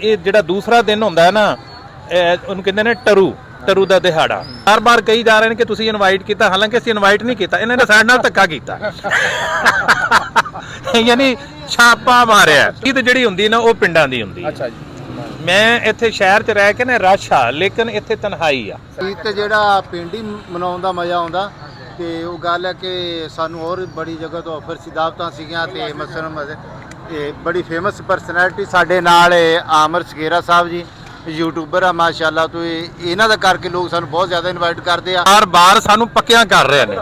ਇਹ ਜਿਹੜਾ ਦੂਸਰਾ ਦਿਨ ਹੁੰਦਾ ਹੈ ਨਾ, ਉਹਨੂੰ ਕਹਿੰਦੇ ਨੇ ਟਰੂ ਦਾ ਦਿਹਾੜਾ। ਬਾਰ-ਬਾਰ ਕਹੀ ਜਾ ਰਹੇ ਨੇ ਕਿ ਤੁਸੀਂ ਇਨਵਾਈਟ ਕੀਤਾ, ਹਾਲਾਂਕਿ ਅਸੀਂ ਇਨਵਾਈਟ ਨਹੀਂ ਕੀਤਾ, ਇਹਨਾਂ ਨੇ ਸਾਡੇ ਨਾਲ ਧੱਕਾ ਕੀਤਾ। ਯਾਨੀ ਛਾਪਾ ਮਾਰਿਆ। ਈਦ ਜਿਹੜੀ ਹੁੰਦੀ ਨਾ ਉਹ ਪਿੰਡਾਂ ਦੀ ਹੁੰਦੀ। ਅੱਛਾ ਜੀ। ਮੈਂ ਇੱਥੇ ਸ਼ਹਿਰ 'ਚ ਰਹਿ ਕੇ ਨਾ ਰਸ਼ ਆ, ਲੇਕਿਨ ਇੱਥੇ ਤਨਹਾਈ ਆ। ਈਦ ਤੇ ਜਿਹੜਾ ਪਿੰਡ ਹੀ ਮਨਾਉਣ ਦਾ ਮਜ਼ਾ ਆਉਂਦਾ। ਤੇ ਉਹ ਗੱਲ ਹੈ ਕਿ ਸਾਨੂੰ ਹੋਰ ਬੜੀ ਜਗ੍ਹਾ ਤੋਂ ਆਫਰ ਸੀ, ਦਾਵਤਾਂ ਸੀਗੀਆਂ। ਤੇ ਮਸਲਨ ਇਹ ਬੜੀ ਫੇਮਸ ਪਰਸਨੈਲਿਟੀ ਸਾਡੇ ਨਾਲ ਆਮਰ ਸ਼ਗੇਰਾ ਸਾਹਿਬ ਜੀ, ਯੂਟਿਊਬਰ ਆ ਮਾਸ਼ਾਅੱਲਾ। ਤੋਂ ਇਹਨਾਂ ਦਾ ਕਰਕੇ ਲੋਕ ਸਾਨੂੰ ਬਹੁਤ ਜ਼ਿਆਦਾ ਇਨਵਾਈਟ ਕਰਦੇ ਆ। ਬਾਰ ਸਾਨੂੰ ਪੱਕਿਆਂ ਕਰ ਰਹੇ ਨੇ।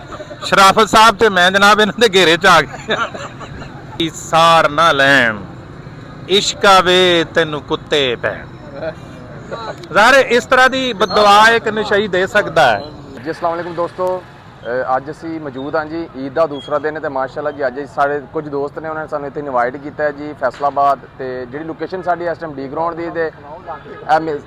ਸ਼ਰਾਫਤ ਸਾਹਿਬ ਤੇ ਮੈਂ ਜਨਾਬ ਇਹਨਾਂ ਦੇ ਘੇਰੇ 'ਚ ਆ ਗਏ। ਸਾਰ ਨਾ ਲੈਣ ਇਸ਼ਕਾ ਵੇ ਤੈਨੂੰ ਕੁੱਤੇ ਪੈਣ। ਜ਼ਾਹਿਰ ਇਸ ਤਰ੍ਹਾਂ ਦੀ ਬਦਦੁਆ ਇੱਕ ਨਸ਼ਈ ਦੇ ਸਕਦਾ ਹੈ। ਜੀ अस्सलाम वालेकुम ਦੋਸਤੋ, ਅੱਜ ਅਸੀਂ ਮੌਜੂਦ ਹਾਂ ਜੀ, ਈਦ ਦਾ ਦੂਸਰਾ ਦਿਨ ਹੈ ਤੇ ਮਾਸ਼ਾਅੱਲਾ ਜੀ ਅੱਜ ਸਾਡੇ ਕੁਝ ਦੋਸਤ ਨੇ, ਉਹਨਾਂ ਨੇ ਸਾਨੂੰ ਇੱਥੇ ਇਨਵਾਈਟ ਕੀਤਾ ਹੈ ਜੀ ਫੈਸਲਾਬਾਦ। ਤੇ ਜਿਹੜੀ ਲੋਕੇਸ਼ਨ ਸਾਡੀ ਇਸ ਟਾਈਮ ਡੀ ਗਰਾਊਂਡ ਦੀ ਤੇ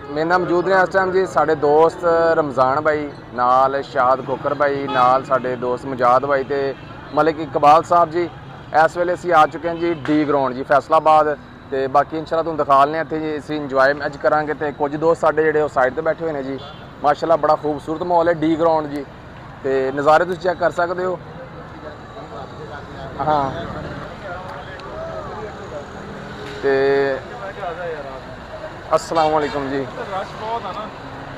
ਮੇਰੇ ਨਾਲ ਮੌਜੂਦ ਨੇ ਇਸ ਟਾਈਮ ਜੀ ਸਾਡੇ ਦੋਸਤ ਰਮਜ਼ਾਨ ਭਾਈ, ਨਾਲ ਸ਼ਾਹਦ ਕੋਕਰ ਭਾਈ, ਨਾਲ ਸਾਡੇ ਦੋਸਤ ਮੁਜਾਦ ਭਾਈ ਤੇ ਮਲਿਕ ਇਕਬਾਲ ਸਾਹਿਬ ਜੀ। ਇਸ ਵੇਲੇ ਅਸੀਂ ਆ ਚੁੱਕੇ ਹਾਂ ਜੀ ਡੀ ਗਰਾਊਂਡ ਜੀ ਫੈਸਲਾਬਾਦ। ਤੇ ਬਾਕੀ ਇਨਸ਼ਾਅੱਲਾ ਤੁਹਾਨੂੰ ਦਿਖਾ ਲੈਂਦੇ ਇੱਥੇ ਜੀ, ਅਸੀਂ ਇੰਜੋਏ ਅੱਜ ਕਰਾਂਗੇ। ਤੇ ਕੁਝ ਦੋਸਤ ਸਾਡੇ ਜਿਹੜੇ ਉਹ ਸਾਈਡ ਤੇ ਬੈਠੇ ਹੋਏ ਨੇ ਜੀ। ਮਾਸ਼ਾਅੱਲਾ ਬੜਾ ਖੂਬਸੂਰਤ ਮਾਹੌਲ ਹੈ ਡੀ ਗਰਾਊਂਡ ਜੀ, ਤੇ ਨਜ਼ਾਰੇ ਤੁਸੀਂ ਚੈੱਕ ਕਰ ਸਕਦੇ ਹੋ। ਹਾਂ ਤੇ अस्सलाम वालेकुम जी।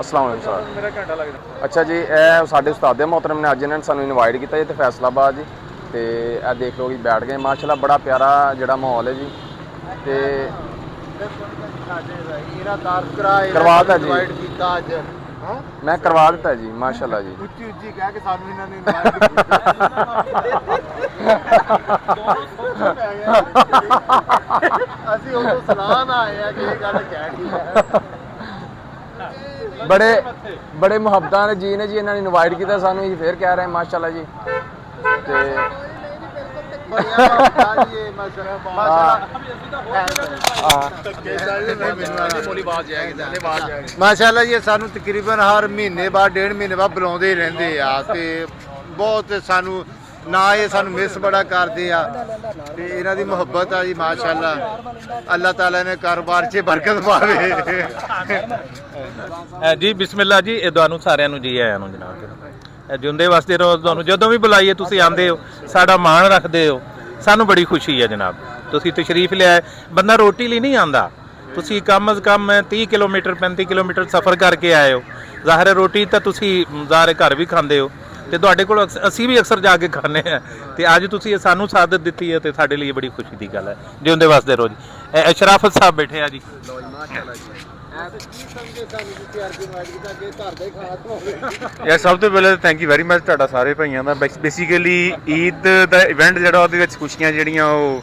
अस्सलाम वालेकुम सर। मेरा घंटा लगदा। अच्छा जी, ਇਹ ਸਾਡੇ ਉਸਤਾਦ मोहतरम ने ਅੱਜ ਇਹਨਾਂ ਨੇ ਸਾਨੂੰ ਇਨਵਾਈਟ ਕੀਤਾ ਜੀ ਤੇ ਫੈਸਲਾਬਾਦ ਜੀ। ਤੇ ਇਹ ਦੇਖ ਲਓ ਜੀ ਬੈਠ ਗਏ। ਮਾਸ਼ਾਅੱਲਾ ਬੜਾ ਪਿਆਰਾ ਜਿਹੜਾ ਮਾਹੌਲ ਹੈ ਜੀ। ਤੇ ਕਰਵਾ ਦਿੱਤਾ ਜੀ, ਇਨਵਾਈਟ ਕੀਤਾ ਅੱਜ। ਮੈਂ ਕਰਵਾ ਦਿੱਤਾ ਜੀ ਮਾਸ਼ਾਅੱਲਾ ਜੀ। ਉੱਚੀ ਕਹਿ ਕੇ ਸਾਨੂੰ ਇਹਨਾਂ ਨੇ ਇਨਵਾਈਟ ਕੀਤਾ। ਅਸੀਂ ਉਦੋਂ ਸਲਾਹ ਨਾਲ ਆਏ ਆ ਕਿ ਇਹ ਗੱਲ ਕਹਿਣੀ ਹੈ। ਬੜੇ ਮੁਹੱਬਤਾਂ ਦੇ ਜੀ ਨੇ ਜੀ, ਇਹਨਾਂ ਨੇ ਇਨਵਾਈਟ ਕੀਤਾ ਸਾਨੂੰ ਜੀ, ਫੇਰ ਕਹਿ ਰਹੇ ਮਾਸ਼ਾਅੱਲਾ ਜੀ। ਤੇ ਮਾਸ਼ਾਅੱਲਾ ਜੀ ਸਾਨੂੰ ਤਕਰੀਬਨ ਹਰ ਮਹੀਨੇ ਬਾਅਦ, ਡੇਢ ਮਹੀਨੇ ਬਾਅਦ ਬੁਲਾਉਂਦੇ ਹੀ ਰਹਿੰਦੇ ਆ। ਤੇ ਬਹੁਤ ਸਾਨੂੰ ਨਾ ਇਹ ਸਾਨੂੰ ਮਿਸ ਬੜਾ ਕਰਦੇ ਆ। ਤੇ ਇਹਨਾਂ ਦੀ ਮੁਹੱਬਤ ਆ ਜੀ ਮਾਸ਼ਾਅੱਲਾ। ਅੱਲਾਹ ਤਾਲਾ ਨੇ ਕਾਰੋਬਾਰ 'ਚ ਬਰਕਤ ਪਾਵੇ ਜੀ। ਬਿਸਮਿਲ੍ਲਾ ਜੀ। ਇਹ ਤੁਹਾਨੂੰ ਸਾਰਿਆਂ ਨੂੰ ਜੀ ਆਇਆਂ ਨੂੰ ਜਨਾਬ। ਜਿਉਂਦੇ ਵਾਸਤੇ ਰਹੋ। ਤੁਹਾਨੂੰ ਜਦੋਂ ਵੀ ਬੁਲਾਈਏ ਤੁਸੀਂ ਆਉਂਦੇ ਹੋ, ਸਾਡਾ ਮਾਣ ਰੱਖਦੇ ਹੋ, ਸਾਨੂੰ ਬੜੀ ਖੁਸ਼ੀ ਹੈ ਜਨਾਬ। ਤੁਸੀਂ ਤਸ਼ਰੀਫ ਲਿਆਏ। ਬੰਦਾ ਰੋਟੀ ਲਈ ਨਹੀਂ ਆਂਦਾ, ਤੁਸੀਂ ਕਮ ਅਜ਼ ਕਮ 30 ਕਿਲੋਮੀਟਰ 35 ਕਿਲੋਮੀਟਰ ਸਫ਼ਰ ਕਰਕੇ ਆਏ ਹੋ। ਜ਼ਾਹਿਰ ਰੋਟੀ ਤਾਂ ਤੁਸੀਂ ਜ਼ਾਹਿਰ ਘਰ ਵੀ ਖਾਂਦੇ ਹੋ, ਤੇ ਤੁਹਾਡੇ ਕੋਲ ਅਸੀਂ ਵੀ ਅਕਸਰ ਜਾ ਕੇ ਖਾਂਦੇ ਹਾਂ। ਤੇ ਅੱਜ ਤੁਸੀਂ ਸਾਨੂੰ ਸਾਦਤ ਦਿੱਤੀ ਹੈ ਤੇ ਸਾਡੇ ਲਈ ਬੜੀ ਖੁਸ਼ੀ ਦੀ ਗੱਲ ਹੈ। ਜਿਉਂਦੇ ਵਾਸਤੇ ਰਹੋ ਜੀ। ਸ਼ਰਾਫਤ ਸਾਹਿਬ ਬੈਠੇ ਆ ਜੀ। ਯਾਰ ਸਭ ਤੋਂ ਪਹਿਲਾਂ ਥੈਂਕ ਯੂ ਵੈਰੀ ਮਚ ਤੁਹਾਡਾ ਸਾਰੇ ਭਾਈਆਂ ਦਾ। ਬੇਸਿਕਲੀ ਈਦ ਦਾ ਇਵੈਂਟ ਜਿਹੜਾ ਉਹਦੇ ਵਿੱਚ ਖੁਸ਼ੀਆਂ ਜਿਹੜੀਆਂ ਉਹ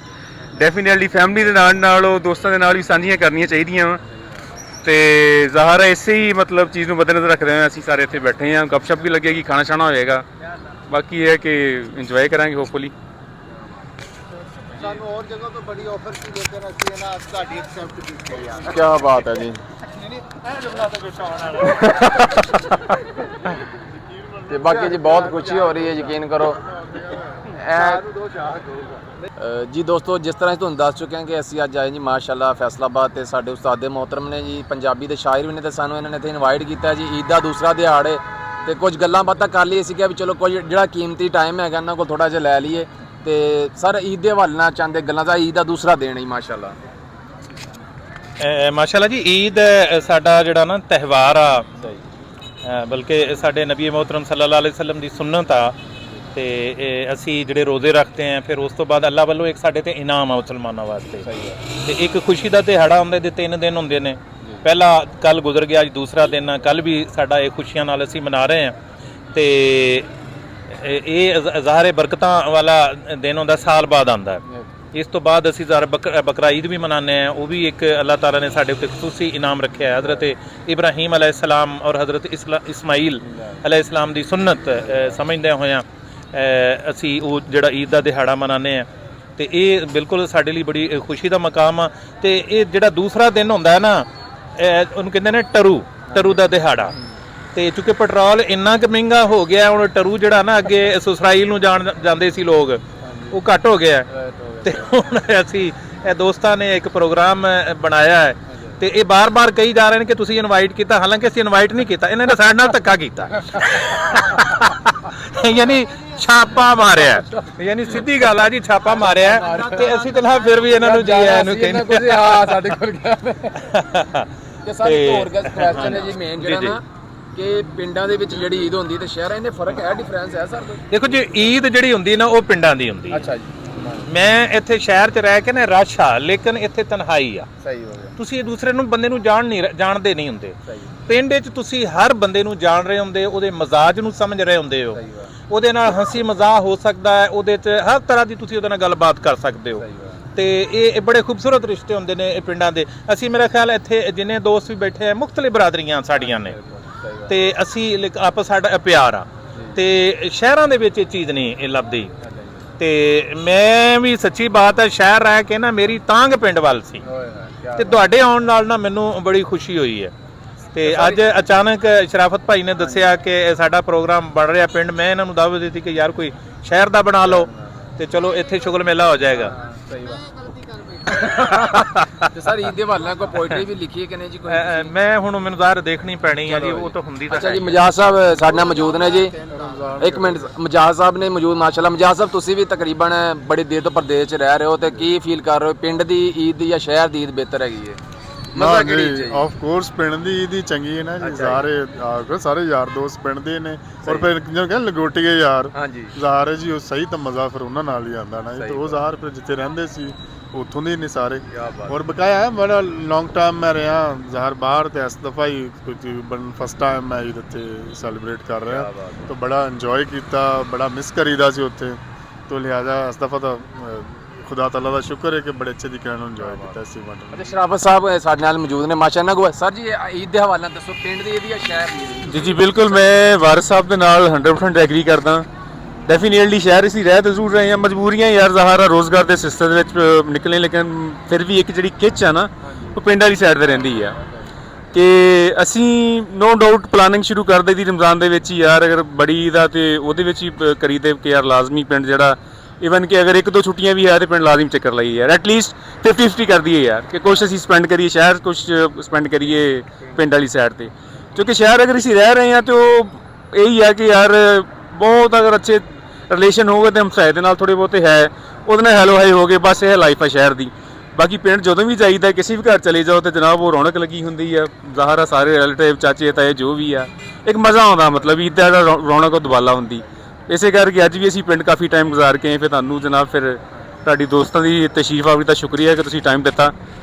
ਡੈਫੀਨੇਟਲੀ ਫੈਮਿਲੀ ਦੇ ਨਾਲ ਉਹ ਦੋਸਤਾਂ ਦੇ ਨਾਲ ਵੀ ਸਾਂਝੀਆਂ ਕਰਨੀਆਂ ਚਾਹੀਦੀਆਂ ਵਾ। ਤੇ ਜ਼ਾਹਰ ਹੈ ਇਸੇ ਹੀ ਮਤਲਬ ਚੀਜ਼ ਨੂੰ ਮੱਦੇਨਜ਼ਰ ਰੱਖਦੇ ਹੋਏ ਅਸੀਂ ਸਾਰੇ ਇੱਥੇ ਬੈਠੇ ਹਾਂ। ਗੱਪਸ਼ਪ ਵੀ ਲੱਗੇਗੀ, ਖਾਣਾ ਛਾਣਾ ਹੋਏਗਾ। ਬਾਕੀ ਇਹ ਹੈ ਕਿ ਇੰਜੋਏ ਕਰਾਂਗੇ ਹੋਪਫੁਲੀ। ਸਾਨੂੰ ਹੋਰ ਜਗ੍ਹਾ ਤੋਂ ਬੜੀ ਆਫਰ ਸੀ, ਲੇਕਿਨ ਅਸੀਂ ਇਹਨਾਂ ਤੁਹਾਡੀ ਐਕਸੈਪਟ ਕੀਤੀ ਆ। ਕੀ ਬਾਤ ਹੈ ਜੀ। ਤੇ ਬਾਕੀ ਜੀ ਬਹੁਤ ਖੁਸ਼ੀ ਹੋ ਰਹੀ ਹੈ, ਯਕੀਨ ਕਰੋ। ਜੀ ਦੋਸਤੋ, ਜਿਸ ਤਰ੍ਹਾਂ ਤੁਹਾਨੂੰ ਦੱਸ ਚੁੱਕੇ ਹਾਂ ਕਿ ਅਸੀਂ ਅੱਜ ਆਏ ਜੀ ਮਾਸ਼ਾਅੱਲਾ ਫੈਸਲਾਬਾਦ। ਤੇ ਸਾਡੇ ਉਸਤਾਦ मोहतरम ਨੇ ਜੀ, ਪੰਜਾਬੀ ਦੇ ਸ਼ਾਇਰ ਵੀ ਨੇ, ਤੇ ਸਾਨੂੰ ਇਹਨਾਂ ਨੇ ਇੱਥੇ ਇਨਵਾਈਟ ਕੀਤਾ ਜੀ। ਈਦ ਦਾ ਦੂਸਰਾ ਦਿਹਾੜੇ ਤੇ ਕੁਝ ਗੱਲਾਂ ਬਾਤਾਂ ਕਰ ਲਈ। ਅਸੀਂ ਕਿਹਾ ਵੀ ਚਲੋ ਕੁਝ ਜਿਹੜਾ ਕੀਮਤੀ ਟਾਈਮ ਹੈਗਾ ਇਹਨਾਂ ਕੋਲ ਥੋੜਾ ਜਿਹਾ ਲੈ ਲਈਏ। ਤੇ ਸਰ ਈਦ ਦੇ ਹਵਾਲੇ ਨਾਲ ਚਾਹੁੰਦੇ ਗੱਲਾਂ ਦਾ, ਈਦ ਦਾ ਦੂਸਰਾ ਦਿਨ ਹੈ ਮਾਸ਼ਾਅੱਲਾ। ਮਾਸ਼ਾਅੱਲਾ ਜੀ, ਈਦ ਸਾਡਾ ਜਿਹੜਾ ਨਾ ਤਿਉਹਾਰ ਆ, ਬਲਕਿ ਸਾਡੇ ਨਬੀ मोहतरम सल्लल्लाहु अलैहि वसल्लम ਦੀ ਸੁਨਨਤ ਆ। ਤੇ ਅਸੀਂ ਜਿਹੜੇ ਰੋਜ਼ੇ ਰੱਖਦੇ ਹਾਂ, ਫਿਰ ਉਸ ਤੋਂ ਬਾਅਦ ਅੱਲਾਹ ਵੱਲੋਂ ਇੱਕ ਸਾਡੇ ਤੇ ਇਨਾਮ ਆ ਮੁਸਲਮਾਨਾਂ ਵਾਸਤੇ। ਤੇ ਇੱਕ ਖੁਸ਼ੀ ਦਾ ਦਿਹਾੜਾ ਹੁੰਦਾ। ਇਹਦੇ 3 ਦਿਨ ਹੁੰਦੇ ਨੇ। ਪਹਿਲਾ ਕੱਲ ਗੁਜ਼ਰ ਗਿਆ, ਅੱਜ ਦੂਸਰਾ ਦਿਨ ਆ। ਕੱਲ ਵੀ ਸਾਡਾ ਇਹ ਖੁਸ਼ੀਆਂ ਨਾਲ ਅਸੀਂ ਮਨਾ ਰਹੇ ਹਾਂ। ਤੇ ਇਹ ਜ਼ਾਹਿਰ ਬਰਕਤਾਂ ਵਾਲਾ ਦਿਨ ਹੁੰਦਾ, ਸਾਲ ਬਾਅਦ ਆਉਂਦਾ। ਇਸ ਤੋਂ ਬਾਅਦ ਅਸੀਂ ਜ਼ਾਹਿਰ ਬਕਰਾ ਈਦ ਵੀ ਮਨਾਉਂਦੇ ਹਾਂ। ਉਹ ਵੀ ਇੱਕ ਅੱਲਾਹ ਤਾਲਾ ਨੇ ਸਾਡੇ ਉੱਤੇ ਖਸੂਸੀ ਇਨਾਮ ਰੱਖਿਆ ਹੈ। ਹਜ਼ਰਤ ਇਬਰਾਹੀਮ अलैहिस्सलाम ਔਰ ਹਜ਼ਰਤ ਇਸਮਾਈਲ अलैहिस्सलाम ਦੀ ਸੁਨਨਤ ਸਮਝਦਿਆਂ ਹੋਇਆਂ ਅਸੀਂ ਉਹ ਜਿਹੜਾ ਈਦ ਦਾ ਦਿਹਾੜਾ ਮਨਾਉਂਦੇ ਹਾਂ। ਤੇ ਇਹ ਬਿਲਕੁਲ ਸਾਡੇ ਲਈ ਬੜੀ ਖੁਸ਼ੀ ਦਾ ਮਕਾਮ ਆ। ਤੇ ਇਹ ਜਿਹੜਾ ਦੂਸਰਾ ਦਿਨ ਹੁੰਦਾ ਹੈ ਨਾ, ਉਹਨੂੰ ਕਹਿੰਦੇ ਨੇ ਟਰੂ ਦਾ ਦਿਹਾੜਾ। ਤੇ ਚੂँकि ਪੈਟਰੋਲ ਇੰਨਾ ਕੁ ਮਹਿੰਗਾ ਹੋ ਗਿਆ, ਹੁਣ ਟਰੂ ਜਿਹੜਾ ਨਾ ਅੱਗੇ ਇਸਰਾਈਲ ਨੂੰ ਜਾਂਦੇ ਸੀ ਲੋਕ, ਉਹ ਘੱਟ ਹੋ ਗਿਆ। ਤੇ ਹੁਣ ਅਸੀਂ ਇਹ ਦੋਸਤਾਂ ਨੇ ਇੱਕ ਪ੍ਰੋਗਰਾਮ ਬਣਾਇਆ ਹੈ ਤੇ ਇਹ ਬਾਰ-ਬਾਰ ਕਹੀ ਜਾ ਰਹੇ ਨੇ ਕਿ ਤੁਸੀਂ ਇਨਵਾਈਟ ਕੀਤਾ, ਹਾਲਾਂਕਿ ਅਸੀਂ ਇਨਵਾਈਟ ਨਹੀਂ ਕੀਤਾ, ਇਹਨਾਂ ਨੇ ਸਾਡੇ ਨਾਲ ਧੱਕਾ ਕੀਤਾ। ਯਾਨੀ ਛਾਪਾ ਮਾਰਿਆ, ਯਾਨੀ ਸਿੱਧੀ ਗੱਲ ਆ ਜੀ, ਛਾਪਾ ਮਾਰਿਆ ਤੇ ਅਸੀਂ ਤਾਂ ਫਿਰ ਵੀ ਇਹਨਾਂ ਨੂੰ ਜੀ ਆਇਆਂ ਨੂੰ ਕਹਿੰਦੇ। ਹਾਂ ਸਾਡੇ ਕੋਲ ਗਿਆ ਤੇ ਸਾਡੇ ਹੋਰ ਕੁਐਸਚਨ ਹੈ ਜੀ ਮੇਨ ਜਿਹੜਾ ਨਾ ਕਿ ਪਿੰਡਾਂ ਦੇ ਵਿੱਚ ਜਿਹੜੀ ਈਦ ਹੁੰਦੀ ਤੇ ਸ਼ਹਿਰਾਂ ਦੇ ਫਰਕ ਹੈ, ਡਿਫਰੈਂਸ ਹੈ ਸਰ? ਦੇਖੋ ਜੀ, ਈਦ ਜਿਹੜੀ ਹੁੰਦੀ ਨਾ ਉਹ ਪਿੰਡਾਂ ਦੀ ਹੁੰਦੀ ਹੈ। ਅੱਛਾ ਜੀ। ਮੈਂ ਇੱਥੇ ਸ਼ਹਿਰ 'ਚ ਰਹਿ ਕੇ ਨਾ ਰਸ਼ ਆ, ਲੇਕਿਨ ਇੱਥੇ ਤਨਹਾਈ ਆ। ਸਹੀ ਹੋ ਗਿਆ। ਤੁਸੀਂ ਦੂਸਰੇ ਨੂੰ ਬੰਦੇ ਨੂੰ ਜਾਣਦੇ ਨਹੀਂ ਹੁੰਦੇ। ਪਿੰਡ 'ਚ ਤੁਸੀਂ ਹਰ ਬੰਦੇ ਨੂੰ ਜਾਣ ਰਹੇ ਹੁੰਦੇ, ਉਹਦੇ ਮਜ਼ਾਜ ਨੂੰ ਸਮਝ ਰਹੇ ਹੁੰਦੇ ਹੋ, ਉਹਦੇ ਨਾਲ ਹੰਸੀ ਮਜ਼ਾਕ ਹੋ ਸਕਦਾ ਹੈ, ਉਹਦੇ 'ਚ ਹਰ ਤਰ੍ਹਾਂ ਦੀ ਤੁਸੀਂ ਉਹਦੇ ਨਾਲ ਗੱਲਬਾਤ ਕਰ ਸਕਦੇ ਹੋ। ਤੇ ਇਹ ਬੜੇ ਖੂਬਸੂਰਤ ਰਿਸ਼ਤੇ ਹੁੰਦੇ ਨੇ ਇਹ ਪਿੰਡਾਂ ਦੇ। ਅਸੀਂ ਮੇਰਾ ਖਿਆਲ ਇੱਥੇ ਜਿੰਨੇ ਦੋਸਤ ਵੀ ਬੈਠੇ ਆ, ਮੁਖਤਲਿਫ ਬਰਾਦਰੀਆਂ ਸਾਡੀਆਂ ਨੇ ਤੇ ਅਸੀਂ ਆਪਸ ਸਾਡਾ ਪਿਆਰ ਆ। ਤੇ ਸ਼ਹਿਰਾਂ ਦੇ ਵਿੱਚ ਇਹ ਚੀਜ਼ ਨਹੀਂ ਇਹ ਲੱਭਦੀ। ਤੇ ਮੈਂ ਵੀ ਸੱਚੀ ਬਾਤ ਹੈ, ਸ਼ਹਿਰ ਰਹਿ ਕੇ ਨਾ ਮੇਰੀ ਤਾਂਗ ਪਿੰਡ ਵੱਲ ਸੀ, ਤੇ ਤੁਹਾਡੇ ਆਉਣ ਨਾਲ ਨਾ ਮੈਨੂੰ ਬੜੀ ਖੁਸ਼ੀ ਹੋਈ ਹੈ। ਤੇ ਅੱਜ ਅਚਾਨਕ ਸ਼ਰਾਫਤ ਭਾਈ ਨੇ ਦੱਸਿਆ ਕਿ ਸਾਡਾ ਪ੍ਰੋਗਰਾਮ ਬਣ ਰਿਹਾ ਪਿੰਡ, ਮੈਂ ਇਹਨਾਂ ਨੂੰ ਦਾਅਵਤ ਦਿੱਤੀ ਕਿ ਯਾਰ ਕੋਈ ਸ਼ਹਿਰ ਦਾ ਬਣਾ ਲਓ ਤੇ ਚਲੋ ਇੱਥੇ ਸ਼ੁਗਲ ਮੇਲਾ ਹੋ ਜਾਏਗਾ। ਤੇ ਸਰ ਈਦ ਦੇ ਹਵਾਲੇ ਕੋਈ ਪੋਇਟਰੀ ਵੀ ਲਿਖੀ ਹੈ ਕਿ ਨਹੀਂ ਜੀ? ਕੋਈ ਮੈਂ ਹੁਣ ਮੈਨੂੰ ਜ਼ਾਹਰ ਦੇਖਣੀ ਪੈਣੀ ਹੈ ਜੀ, ਉਹ ਤਾਂ ਹੁੰਦੀ ਤਾਂ। ਅੱਛਾ ਜੀ, ਮਜਾਜ਼ ਸਾਹਿਬ ਸਾਡੇ ਨਾਲ ਮੌਜੂਦ ਨੇ ਜੀ। ਇੱਕ ਮਿੰਟ, ਮਜਾਜ਼ ਸਾਹਿਬ ਨੇ ਮੌਜੂਦ, ਮਾਸ਼ਾਅੱਲਾ। ਮਜਾਜ਼ ਸਾਹਿਬ, ਤੁਸੀਂ ਵੀ ਤਕਰੀਬਨ ਬੜੀ ਦੇਰ ਤੋਂ ਪ੍ਰਦੇਸ਼ 'ਚ ਰਹਿ ਰਹੇ ਹੋ, ਤੇ ਕੀ ਫੀਲ ਕਰ ਰਹੇ ਹੋ, ਪਿੰਡ ਦੀ ਈਦ ਜਾਂ ਸ਼ਹਿਰ ਦੀ ਈਦ ਬਿਹਤਰ ਹੈਗੀ ਹੈ? ਮਜ਼ਾ ਕਿਹੜੀ ਹੈ? ਆਫ ਕੋਰਸ ਪਿੰਡ ਦੀ ਈਦ ਹੀ ਚੰਗੀ ਹੈ ਨਾ ਜੀ। ਸਾਰੇ ਯਾਰ ਦੋਸਤ ਪਿੰਡ ਦੇ ਨੇ, ਔਰ ਫਿਰ ਜਿਵੇਂ ਕਹਿੰਦੇ ਲਗੋਟੀਏ ਯਾਰ। ਹਾਂਜੀ ਜ਼ਾਹਰ ਹੈ ਜੀ, ਉਹ ਸਹੀ ਤਾਂ ਮਜ਼ਾ ਫਿਰ ਉਹਨਾਂ ਨਾਲ ਹੀ ਆਉਂਦਾ ਨਾ ਜੀ। ਤੇ ਉਹ ਜ਼ਾਹਰ ਫਿਰ ਜਿੱਥੇ ਰਹਿੰਦੇ ਸੀ ਉੱਥੋਂ ਦੇ ਨੇ ਸਾਰੇ। ਔਰ ਬਕਾਇਆ ਹੈ ਬੜਾ ਲੌਂਗ ਟਾਈਮ ਮੈਂ ਰਿਹਾ ਜ਼ਾਹਰ ਬਾਹਰ, ਤੇ ਇਸ ਦਫਾ ਹੀ ਫਸਟ ਟਾਈਮ ਮੈਂ ਈਦ ਇੱਥੇ ਸੈਲੀਬ੍ਰੇਟ ਕਰ ਰਿਹਾ, ਤਾਂ ਬੜਾ ਇੰਜੋਏ ਕੀਤਾ, ਬੜਾ ਮਿਸ ਕਰੀਦਾ ਸੀ ਉੱਥੇ। ਤੋਂ ਲਿਹਾਜ਼ਾ ਇਸ ਦਫਾ ਤਾਂ ਖੁਦਾ ਤਾਲਾ ਦਾ ਸ਼ੁਕਰ ਹੈ ਕਿ ਬੜੇ ਅੱਛੇ ਤਰੀਕੇ ਨਾਲ ਇੰਜੋਏ ਕੀਤਾ ਇਸ ਇਵੈਂਟ ਨੂੰ। ਅੱਛਾ, ਸ਼ਰਾਫਤ ਸਾਹਿਬ ਸਾਡੇ ਨਾਲ ਮੌਜੂਦ ਨੇ, ਮਾਸ਼ਾਅੱਲਾ। ਸਰ ਜੀ, ਈਦ ਦੇ ਹਵਾਲੇ ਨਾਲ ਦੱਸੋ, ਪਿੰਡ ਦੀ ਈਦ ਜਾਂ ਸ਼ਹਿਰ ਦੀ? ਜੀ ਜੀ ਬਿਲਕੁਲ, ਮੈਂ ਵਾਰਿਸ ਸਾਹਿਬ ਦੇ ਨਾਲ 100% ਐਗਰੀ ਕਰਦਾ। ਡੈਫੀਨੇਟਲੀ ਸ਼ਹਿਰ ਅਸੀਂ ਰਹਿ ਤਾਂ ਜ਼ਰੂਰ ਰਹੇ ਹਾਂ, ਮਜਬੂਰੀਆਂ ਯਾਰ ਜ਼ਾਹਰ ਰੋਜ਼ਗਾਰ ਦੇ ਸਿਲਸਿਲੇ ਦੇ ਵਿੱਚ ਨਿਕਲੇ, ਲੇਕਿਨ ਫਿਰ ਵੀ ਇੱਕ ਜਿਹੜੀ ਖਿੱਚ ਆ ਨਾ ਉਹ ਪਿੰਡ ਵਾਲੀ ਸਾਈਡ 'ਤੇ ਰਹਿੰਦੀ ਆ। ਕਿ ਅਸੀਂ ਨੋ ਡਾਊਟ ਪਲਾਨਿੰਗ ਸ਼ੁਰੂ ਕਰ ਦਈ ਦੀ ਰਮਜ਼ਾਨ ਦੇ ਵਿੱਚ ਹੀ ਯਾਰ, ਅਗਰ ਬੜੀ ਈਦ ਆ ਤੇ ਉਹਦੇ ਵਿੱਚ ਹੀ ਕਰੀਦੇ ਕਿ ਯਾਰ ਲਾਜ਼ਮੀ ਪਿੰਡ ਜਿਹੜਾ, ਇਵਨ ਕਿ ਅਗਰ 1-2 ਛੁੱਟੀਆਂ ਵੀ ਹੈ ਤੇ ਪਿੰਡ ਲਾਜ਼ਮੀ ਚੱਕਰ ਲਾਈਏ ਯਾਰ, ਐਟਲੀਸਟ 50-50 ਕਰ ਦਈਏ ਯਾਰ, ਕਿ ਕੁਛ ਅਸੀਂ ਸਪੈਂਡ ਕਰੀਏ ਸ਼ਹਿਰ, ਕੁਛ ਸਪੈਂਡ ਕਰੀਏ ਪਿੰਡ ਵਾਲੀ ਸਾਈਡ 'ਤੇ। ਕਿਉਂਕਿ ਸ਼ਹਿਰ ਅਗਰ ਅਸੀਂ ਰਹਿ ਰਹੇ ਹਾਂ ਤਾਂ ਉਹ ਇਹੀ ਹੈ ਕਿ ਯਾਰ ਬਹੁਤ ਅਗਰ ਅੱਛੇ ਰਿਲੇਸ਼ਨ ਹੋਵੇ ਤੇ ਹਮਸਾਏ ਦੇ ਨਾਲ ਥੋੜ੍ਹੇ ਬਹੁਤੇ ਹੈ, ਉਹਦੇ ਨਾਲ ਹੈਲੋ ਹਾਈ ਹੋ ਗਏ, ਬਸ ਇਹ ਲਾਈਫ ਹੈ ਸ਼ਹਿਰ ਦੀ। ਬਾਕੀ ਪਿੰਡ ਜਦੋਂ ਵੀ ਜਾਈਦਾ, ਕਿਸੇ ਵੀ ਘਰ ਚਲੇ ਜਾਓ ਤੇ ਜਨਾਬ ਉਹ ਰੌਣਕ ਲੱਗੀ ਹੁੰਦੀ ਆ, ਜ਼ਾਹਰ ਆ ਸਾਰੇ ਰਿਲੇਟਿਵ ਚਾਚੇ ਤਾਏ ਜੋ ਵੀ ਆ, ਇੱਕ ਮਜ਼ਾ ਆਉਂਦਾ, ਮਤਲਬ ਈਦ ਦਾ ਰੌਣਕ ਉਹ ਦੁਬਾਲਾ ਹੁੰਦੀ। ਇਸੇ ਕਰਕੇ ਅੱਜ ਵੀ ਅਸੀਂ ਪਿੰਡ ਕਾਫੀ ਟਾਈਮ ਗੁਜ਼ਾਰ ਕੇ ਆਏ। ਫਿਰ ਤੁਹਾਨੂੰ ਜਨਾਬ ਫਿਰ ਤੁਹਾਡੀ ਦੋਸਤਾਂ ਦੀ ਤਸ਼ਰੀਫ ਆਵਰੀ ਦਾ ਸ਼ੁਕਰੀਆ ਕਿ ਤੁਸੀਂ ਟਾਈਮ ਦਿੱਤਾ।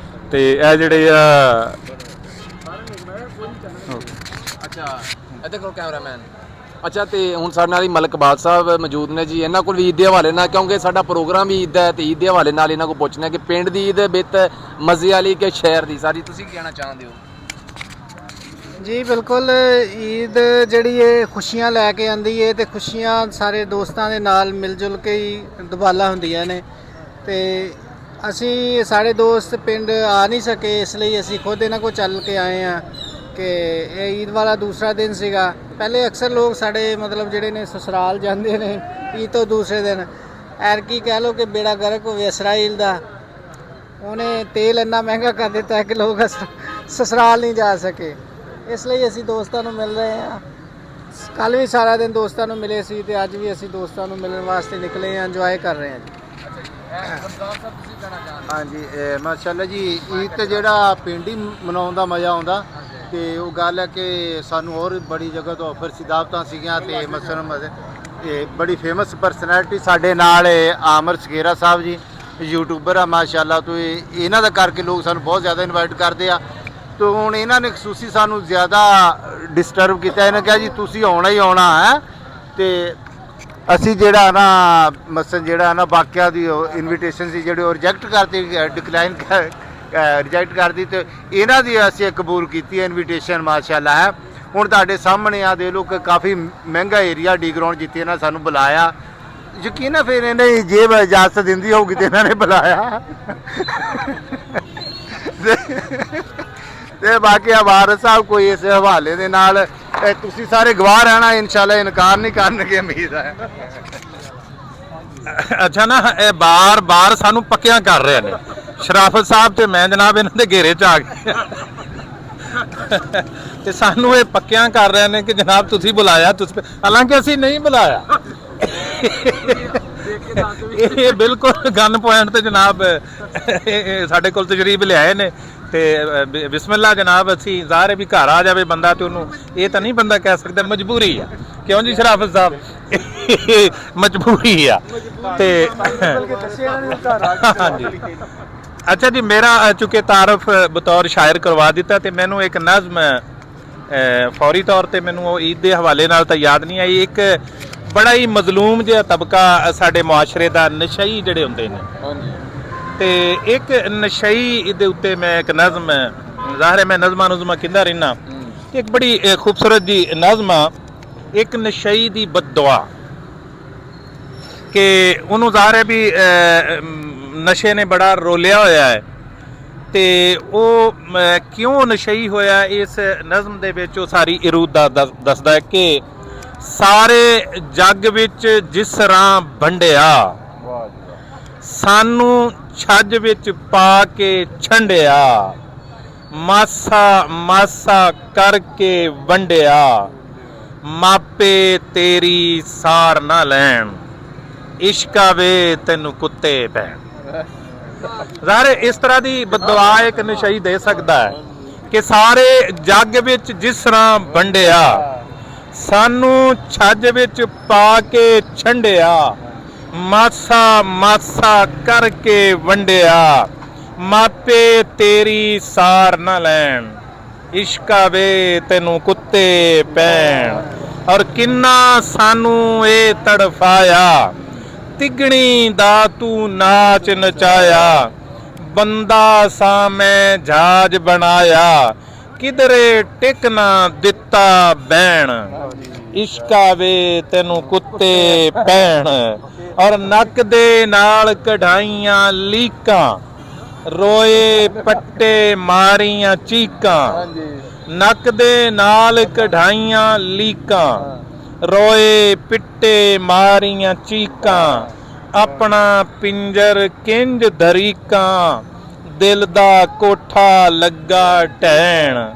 ਤੇ ਇਹ ਜਿਹੜੇ ਆ ਅੱਛਾ, ਇੱਥੇ ਕੋਲ ਕੈਮਰਾਮੈਨ। ਅੱਛਾ, ਤੇ ਹੁਣ ਸਾਡੇ ਨਾਲ ਹੀ ਮਲਕ ਇਕਬਾਲ ਸਾਹਿਬ ਮੌਜੂਦ ਨੇ ਜੀ। ਇਹਨਾਂ ਕੋਲ ਵੀ ਈਦ ਦੇ ਹਵਾਲੇ ਨਾਲ, ਕਿਉਂਕਿ ਸਾਡਾ ਪ੍ਰੋਗਰਾਮ ਵੀ ਈਦ ਦਾ ਹੈ, ਤੇ ਈਦ ਦੇ ਹਵਾਲੇ ਨਾਲ ਇਹਨਾਂ ਕੋਲ ਪੁੱਛਣਾ ਕਿ ਪਿੰਡ ਦੀ ਈਦ ਬਿਹਤਰ ਮਜ਼ੇ ਵਾਲੀ ਕਿ ਸ਼ਹਿਰ ਦੀ? ਸਾਰੀ ਤੁਸੀਂ ਕੀ ਕਹਿਣਾ ਚਾਹੁੰਦੇ ਹੋ? ਜੀ ਬਿਲਕੁਲ, ਈਦ ਜਿਹੜੀ ਇਹ ਖੁਸ਼ੀਆਂ ਲੈ ਕੇ ਆਉਂਦੀ ਹੈ, ਤੇ ਖੁਸ਼ੀਆਂ ਸਾਰੇ ਦੋਸਤਾਂ ਦੇ ਨਾਲ ਮਿਲ ਜੁਲ ਕੇ ਹੀ ਦੁਬਾਲਾ ਹੁੰਦੀਆਂ ਨੇ। ਤੇ ਅਸੀਂ ਸਾਰੇ ਦੋਸਤ ਪਿੰਡ ਆ ਨਹੀਂ ਸਕੇ, ਇਸ ਲਈ ਅਸੀਂ ਖੁਦ ਇਹਨਾਂ ਕੋਲ ਚੱਲ ਕੇ ਆਏ ਹਾਂ ਕਿ ਇਹ ਈਦ ਵਾਲਾ ਦੂਸਰਾ ਦਿਨ ਸੀਗਾ। ਪਹਿਲੇ ਅਕਸਰ ਲੋਕ ਸਾਡੇ ਮਤਲਬ ਜਿਹੜੇ ਨੇ ਸਸਰਾਲ ਜਾਂਦੇ ਨੇ ਈਦ ਤੋਂ ਦੂਸਰੇ ਦਿਨ। ਐਰਕੀ ਕਹਿ ਲਓ ਕਿ ਬੇੜਾ ਗਰਕ ਹੋਵੇ ਇਸਰਾਈਲ ਦਾ, ਉਹਨੇ ਤੇਲ ਇੰਨਾ ਮਹਿੰਗਾ ਕਰ ਦਿੱਤਾ ਕਿ ਲੋਕ ਸਸਰਾਲ ਨਹੀਂ ਜਾ ਸਕੇ। ਇਸ ਲਈ ਅਸੀਂ ਦੋਸਤਾਂ ਨੂੰ ਮਿਲ ਰਹੇ ਹਾਂ। ਕੱਲ੍ਹ ਵੀ ਸਾਰਾ ਦਿਨ ਦੋਸਤਾਂ ਨੂੰ ਮਿਲੇ ਸੀ, ਤੇ ਅੱਜ ਵੀ ਅਸੀਂ ਦੋਸਤਾਂ ਨੂੰ ਮਿਲਣ ਵਾਸਤੇ ਨਿਕਲੇ ਹਾਂ, ਇੰਜੋਏ ਕਰ ਰਹੇ ਹਾਂ ਜੀ। ਹਾਂਜੀ, ਮਾਸ਼ਾਅੱਲਾ ਜੀ, ਈਦ ਤੇ ਜਿਹੜਾ ਪਿੰਡ ਹੀ ਮਨਾਉਣ ਦਾ ਮਜ਼ਾ ਆਉਂਦਾ। ਤੇ ਉਹ ਗੱਲ ਹੈ ਕਿ ਸਾਨੂੰ ਹੋਰ ਬੜੀ ਜਗ੍ਹਾ ਤੋਂ ਆਫਰ ਸੀ, ਦਾਵਤਾਂ ਸੀਗੀਆਂ। ਤੇ ਮਸਲਨ ਇਹ ਬੜੀ ਫੇਮਸ ਪਰਸਨੈਲਿਟੀ ਸਾਡੇ ਨਾਲ ਆਮਰ ਸਕੇਰਾ ਸਾਹਿਬ ਜੀ, ਯੂਟਿਊਬਰ ਆ ਮਾਸ਼ਾਅੱਲਾ। ਤੋਂ ਇਹਨਾਂ ਦਾ ਕਰਕੇ ਲੋਕ ਸਾਨੂੰ ਬਹੁਤ ਜ਼ਿਆਦਾ ਇਨਵਾਈਟ ਕਰਦੇ ਆ। ਤੋ ਹੁਣ ਇਹਨਾਂ ਨੇ ਖਸੂਸੀ ਸਾਨੂੰ ਜ਼ਿਆਦਾ ਡਿਸਟਰਬ ਕੀਤਾ। ਇਹਨਾਂ ਕਿਹਾ ਜੀ ਤੁਸੀਂ ਆਉਣਾ ਹੀ ਆਉਣਾ ਹੈ। ਤੇ ਅਸੀਂ ਜਿਹੜਾ ਨਾ ਮਸਲ ਜਿਹੜਾ ਨਾ ਬਾਕਿਆਂ ਦੀ ਇਨਵੀਟੇਸ਼ਨ ਸੀ ਜਿਹੜੇ ਉਹ ਰਿਜੈਕਟ ਕਰਤੀ, ਡਿਕਲਾਈਨ ਰਿਜੈਕਟ ਕਰਦੀ, ਤੇ ਇਹਨਾਂ ਦੀ ਅਸੀਂ ਕਬੂਲ ਕੀਤੀ ਹੈ ਇਨਵੀਟੇਸ਼ਨ ਮਾਸ਼ਾਅੱਲਾ ਹੈ। ਹੁਣ ਤੁਹਾਡੇ ਸਾਹਮਣੇ ਆ ਦੇ ਲੋਕ, ਕਾਫੀ ਮਹਿੰਗਾ ਏਰੀਆ ਡੀ ਗਰਾਊਂਡ ਜਿੱਥੇ ਇਹਨਾਂ ਸਾਨੂੰ ਬੁਲਾਇਆ। ਯਕੀਨ ਹੈ ਫਿਰ ਇਹਨੇ ਜੇਬ ਇਜਾਜ਼ਤ ਦਿੰਦੀ ਹੋਊਗੀ ਤੇ ਇਹਨਾਂ ਨੇ ਬੁਲਾਇਆ। ਤੇ ਬਾਕੀ ਵਾਰਿਸ ਸਾਹਿਬ ਕੋਈ ਇਸ ਹਵਾਲੇ ਦੇ ਨਾਲ ਤੁਸੀਂ ਸਾਰੇ ਗਵਾਹ ਰਹਿਣਾ, ਇਨਸ਼ਾਅੱਲਾ ਇਨਕਾਰ ਨਹੀਂ ਕਰਨਗੇ, ਉਮੀਦ ਹੈ। ਅੱਛਾ ਨਾ, ਇਹ ਬਾਰ-ਬਾਰ ਸਾਨੂੰ ਪੱਕਿਆਂ ਕਰ ਰਹੇ ਨੇ ਸ਼ਰਾਫਤ ਸਾਹਿਬ ਤੇ ਮੈਂ ਜਨਾਬ ਇਹਨਾਂ ਦੇ ਘੇਰੇ 'ਚ ਆ ਗਏ ਤੇ ਸਾਨੂੰ ਇਹ ਪੱਕਿਆਂ ਕਰ ਰਹੇ ਨੇ ਕਿ ਜਨਾਬ ਤੁਸੀਂ ਬੁਲਾਇਆ, ਤੁਸੀਂ, ਹਾਲਾਂਕਿ ਅਸੀਂ ਨਹੀਂ ਬੁਲਾਇਆ। ਇਹ ਬਿਲਕੁਲ ਗਨ ਪੁਆਇੰਟ ਤੇ ਜਨਾਬ ਇਹ ਸਾਡੇ ਕੋਲ ਤਜਰੀਬ ਲਿਆਏ ਨੇ ਤੇ ਬਿਸਮਿਲ੍ਲਾ ਜਨਾਬ, ਅਸੀਂ ਜ਼ਾਹਰ ਹੈ ਵੀ ਘਰ ਆ ਜਾਵੇ ਬੰਦਾ ਤੇ ਉਹਨੂੰ ਇਹ ਤਾਂ ਨਹੀਂ ਬੰਦਾ ਕਹਿ ਸਕਦਾ, ਮਜਬੂਰੀ ਆ। ਕਿਉਂ ਜੀ ਸ਼ਰਾਫਤ ਸਾਹਿਬ, ਮਜਬੂਰੀ ਆ। ਤੇ ਹਾਂਜੀ, ਅੱਛਾ ਜੀ, ਮੇਰਾ ਚੁੱਕੇ ਤਾਰਫ ਬਤੌਰ ਸ਼ਾਇਰ ਕਰਵਾ ਦਿੱਤਾ ਤੇ ਮੈਨੂੰ ਇੱਕ ਨਜ਼ਮ ਫੌਰੀ ਤੌਰ ਤੇ ਮੈਨੂੰ ਉਹ ਈਦ ਦੇ ਹਵਾਲੇ ਨਾਲ ਤਾਂ ਯਾਦ ਨਹੀਂ ਆਈ। ਇੱਕ ਬੜਾ ਹੀ ਮਜ਼ਲੂਮ ਜਿਹਾ ਤਬਕਾ ਸਾਡੇ ਮੁਆਸ਼ਰੇ ਦਾ, ਨਸ਼ਈ ਜਿਹੜੇ ਹੁੰਦੇ ਨੇ, ਤੇ ਇੱਕ ਨਸ਼ਈ ਦੇ ਉੱਤੇ ਮੈਂ ਇੱਕ ਨਜ਼ਮ, ਜ਼ਾਹਿਰ ਹੈ ਮੈਂ ਨਜ਼ਮਾਂ ਕਹਿੰਦਾ ਰਹਿਣਾ, ਇੱਕ ਬੜੀ ਖੂਬਸੂਰਤ ਜੀ ਨਜ਼ਮ ਆ, ਇੱਕ ਨਸ਼ਈ ਦੀ ਬਦਦੁਆ, ਕਿ ਉਹਨੂੰ ਜ਼ਾਹਿਰ ਹੈ ਵੀ ਨਸ਼ੇ ਨੇ ਬੜਾ ਰੋਲਿਆ ਹੋਇਆ ਹੈ ਤੇ ਉਹ ਕਿਉਂ ਨਸ਼ਈ ਹੋਇਆ, ਇਸ ਨਜ਼ਮ ਦੇ ਵਿੱਚ ਉਹ ਸਾਰੀ ਇਰੂਦਾ ਦੱਸਦਾ ਹੈ ਕਿ ਸਾਰੇ ਜੱਗ ਵਿੱਚ ਜਿਸ ਤਰ੍ਹਾਂ ਵੰਡਿਆ, ਸਾਨੂੰ ਛੱਜ ਵਿੱਚ ਪਾ ਕੇ ਛੰਡਿਆ, ਮਾਸਾ ਮਾਸਾ ਕਰਕੇ ਵੰਡਿਆ, ਮਾਪੇ ਤੇਰੀ ਸਾਰ ਨਾ ਲੈਣ, ਇਸ਼ਕਾ ਵੇ ਤੈਨੂੰ ਕੁੱਤੇ ਪੈਣ। ਜ਼ਾਹਰ ਇਸ ਤਰ੍ਹਾਂ ਦੀ ਬਦਦੁਆ ਇੱਕ ਨਸ਼ਈ ਦੇ ਸਕਦਾ ਹੈ ਕਿ ਸਾਰੇ ਜੱਗ ਵਿੱਚ ਜਿਸ ਤਰ੍ਹਾਂ ਵੰਡਿਆ, ਸਾਨੂੰ ਛੱਜ ਵਿੱਚ ਪਾ ਕੇ ਛੰਡਿਆ, ਮਾਸਾ ਮਾਸਾ ਕਰਕੇ ਵੰਡਿਆ, ਮਾਪੇ ਤੇਰੀ ਸਾਰ ਨਾ ਲੈਣ, ਇਸ਼ਕਾ ਵੇ ਤੈਨੂੰ ਕੁੱਤੇ ਪੈਣ। ਔਰ ਕਿੰਨਾ ਸਾਨੂੰ ਇਹ ਤੜਫਾਇਆ, ਤਿਗਣੀ ਦਾ ਤੂੰ ਨਾਚ ਨਚਾਇਆ, ਬੰਦਾ ਸਾ ਮੈਂ ਜਹਾਜ਼ ਬਣਾਇਆ, ਕਿਧਰੇ ਟਿਕ ਨਾ ਦਿੱਤਾ ਬੈਣ, ਇਸ਼ਕਾ ਵੇ ਤੈਨੂੰ ਕੁੱਤੇ ਪੈਣ। ਔਰ ਨੱਕ ਦੇ ਨਾਲ ਕਢਾਈਆਂ ਲੀਕਾਂ, ਰੋਏ ਪੱਟੇ ਮਾਰੀਆਂ ਚੀਕਾਂ, ਨੱਕ ਦੇ ਨਾਲ ਕਢਾਈਆਂ ਲੀਕਾਂ, ਰੋਏ ਪਿੱਟੇ ਮਾਰੀਆਂ ਚੀਕਾਂ, ਆਪਣਾ ਪਿੰਜਰ ਕਿੰਜ ਧਰੀਕਾਂ, ਦਿਲ ਦਾ ਕੋਠਾ ਲੱਗਾ ਢਹਿਣ,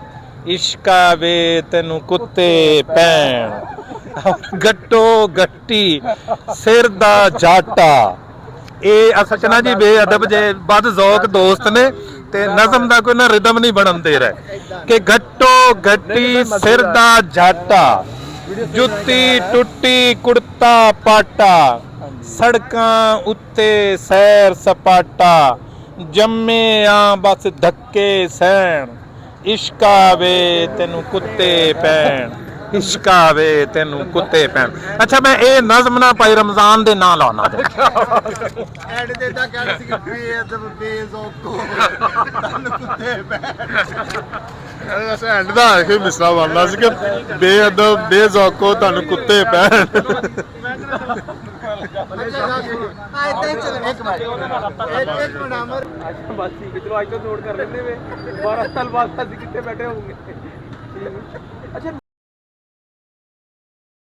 ਇਸ਼ਕਾ ਵੇ ਤੈਨੂੰ ਕੁੱਤੇ ਪੈਣ। ਗੱਟੋ ਗੱਟੀ ਸਿਰ ਦਾ ਜਾਟਾ, ਇਹ ਸਚਨਾ ਜੀ ਬੇਅਦਬ ਜੇ ਬਦ ਜ਼ੌਕ ਦੋਸਤ ਨੇ ਤੇ ਨਜ਼ਮ ਦਾ ਕੋਈ ਨਾ ਰਿਦਮ ਨਹੀਂ ਬਣਨ ਦੇ ਰਿਹਾ ਕਿ ਗੱਟੋ ਗੱਟੀ ਸਿਰ ਦਾ ਜਾਟਾ, ਜੁੱਤੀ ਟੁੱਟੀ ਕੁੜਤਾ ਪਾਟਾ, ਸੜਕਾਂ ਉੱਤੇ ਸੈਰ ਸਪਾਟਾ, ਜੰਮੇ ਆ ਬਸ ਧੱਕੇ ਸਹਿਣ, ਇਸ਼ਕਾ ਵੇ ਤੈਨੂੰ ਕੁੱਤੇ ਪੈਣ, ਇਸ਼ਕਾ ਵੇ ਤੈਨੂੰ ਕੁੱਤੇ ਪੈਣ। ਅੱਛਾ, ਮੈਂ ਇਹ ਨਜ਼ਮ ਨਾ ਭਾਈ ਰਮਜ਼ਾਨ ਦੇ ਨਾਂ ਲਾਉਣਾ ਐਡ ਦੇ ਤਾਂ ਕਹਿ ਸੀ ਕਿ ਬੇਅਦਬ ਬੇਜ਼ੌਕੋ ਤਨ ਕੁੱਤੇ ਪੈਣ। ਅਸਾਂ ਐਂਡ ਦਾ ਆਖੇ ਮਿਸਰਾ ਬਣਨਾ ਸੀ ਕਿ ਬੇਅਦਬ ਬੇਜ਼ੌਕੋ ਤੁਹਾਨੂੰ ਕੁੱਤੇ ਪੈਣ। ਇੱਕ ਮਿੰਟ ਅਮਰ, ਬਸ ਠੀਕ ਹੈ, ਚਲੋ ਅੱਜ ਤੋਂ ਨੋਟ ਕਰ ਲੈਂਦੇ ਵੇ 12 ਸਾਲ ਬਾਅਦ ਅਸੀਂ ਕਿੱਥੇ ਬੈਠੇ ਹੋਵਾਂਗੇ। ਅੱਛਾ।